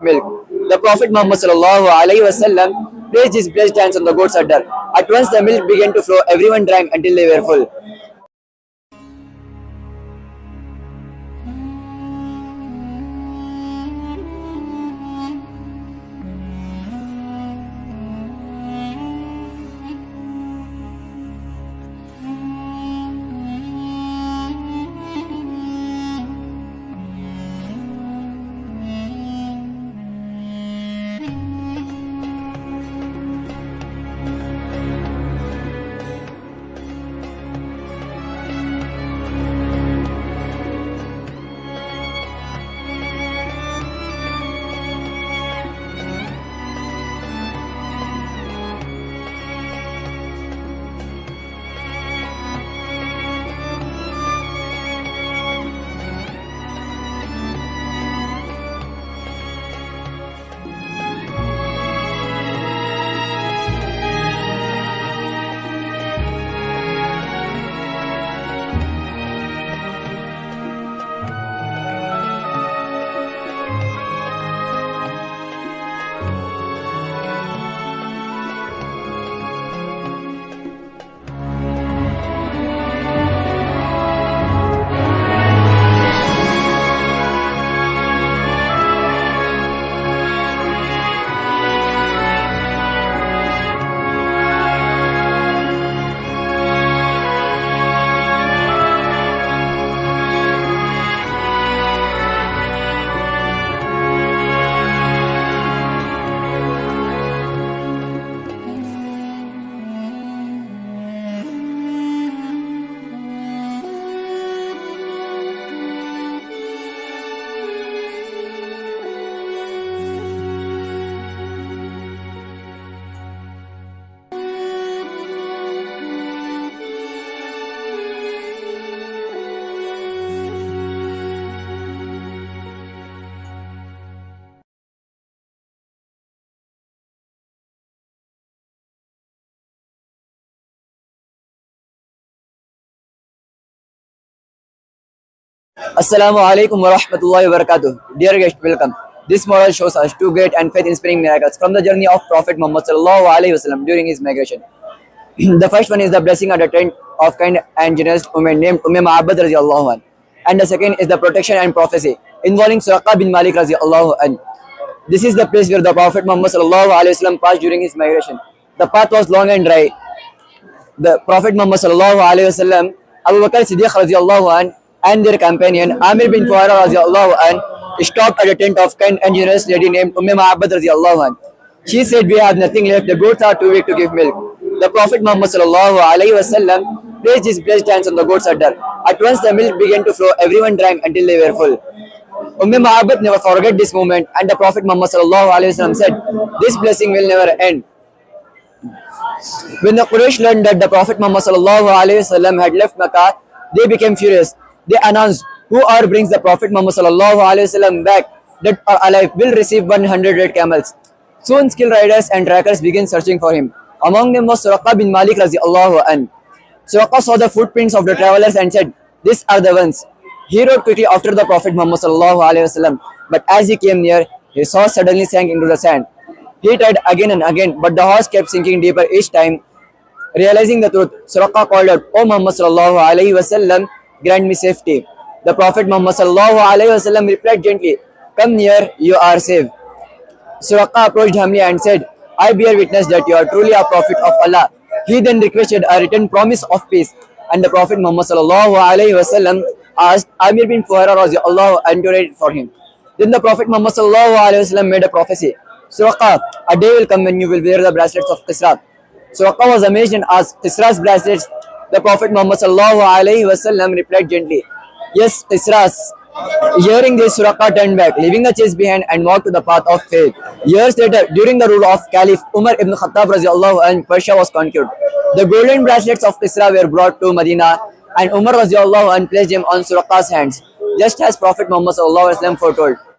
milk. The Prophet Muhammad sallallahu alaihi wasallam placed his blessed hands on the goat's udder. At once the milk began to flow. Everyone drank until they were full. Assalamu alaikum wa rahmatullahi wa barakatuh. Dear guest, welcome. This model shows us two great and faith-inspiring miracles from the journey of Prophet Muhammad sallallahu alaihi wasallam during his migration. The first one is the blessing at the tent of kind and generous woman named Ma'abad radiallahu anh. And the second is the protection and prophecy involving Suraqah bin Malik radiallahu anh. This is the place where the Prophet Muhammad sallallahu alaihi wasallam passed during his migration. The path was long and dry. The Prophet Muhammad sallallahu alaihi wasallam, Abu Bakr Siddiq radiallahu anh, and their companion Amir bin Fuhara radiallahu anh stopped at a tent of kind and generous lady named Ma'abad radiallahu anh. She said, "We have nothing left. The goats are too weak to give milk." The Prophet Muhammad sallallahu alaihi wasallam placed his blessed hands on the goat's udder. At once the milk began to flow. Everyone drank until they were full. Ma'abad never forgot this moment, and the Prophet Muhammad sallallahu alaihi wasallam said, "This blessing will never end." When the Quraysh learned that the Prophet Muhammad sallallahu alaihi wasallam had left Makkah, they became furious. They announced, "Whoever brings the Prophet Muhammad sallallahu alaihi wasallam back, dead or alive, will receive 100 red camels." Soon skilled riders and trackers began searching for him. Among them was Suraqah bin Malik radiallahu anh. Suraqah saw the footprints of the travelers and said, "These are the ones." He rode quickly after the Prophet Muhammad sallallahu alaihi wasallam, but as he came near, his horse suddenly sank into the sand. He tried again and again, but the horse kept sinking deeper each time. Realizing the truth, Suraqah called out, "O Muhammad sallallahu alaihi wasallam, grant me safety." The Prophet Muhammad sallallahu alaihi wasallam replied gently, "Come near, you are safe." Suraqah approached humbly and said, "I bear witness that you are truly a prophet of Allah." He then requested a written promise of peace, and the Prophet Muhammad sallallahu alaihi wasallam asked Amir bin Fuhara radiallahu anh to read it for him. Then the Prophet Muhammad sallallahu alaihi wasallam made a prophecy. "Suraqah, a day will come when you will wear the bracelets of Qisra." Suraqah was amazed and asked, "Qisra's bracelets?" The Prophet Muhammad sallallahu alaihi wasallam replied gently, "Yes, Qisra's." Hearing this, Suraqah turned back, leaving the chase behind, and walked to the path of faith. Years later, during the rule of Caliph Umar ibn Khattab radiallahu anh, Persia was conquered. The golden bracelets of Qisra were brought to Medina, and Umar radiallahu anh placed them on Suraqah's hands, just as Prophet Muhammad sallallahu alaihi wasallam foretold.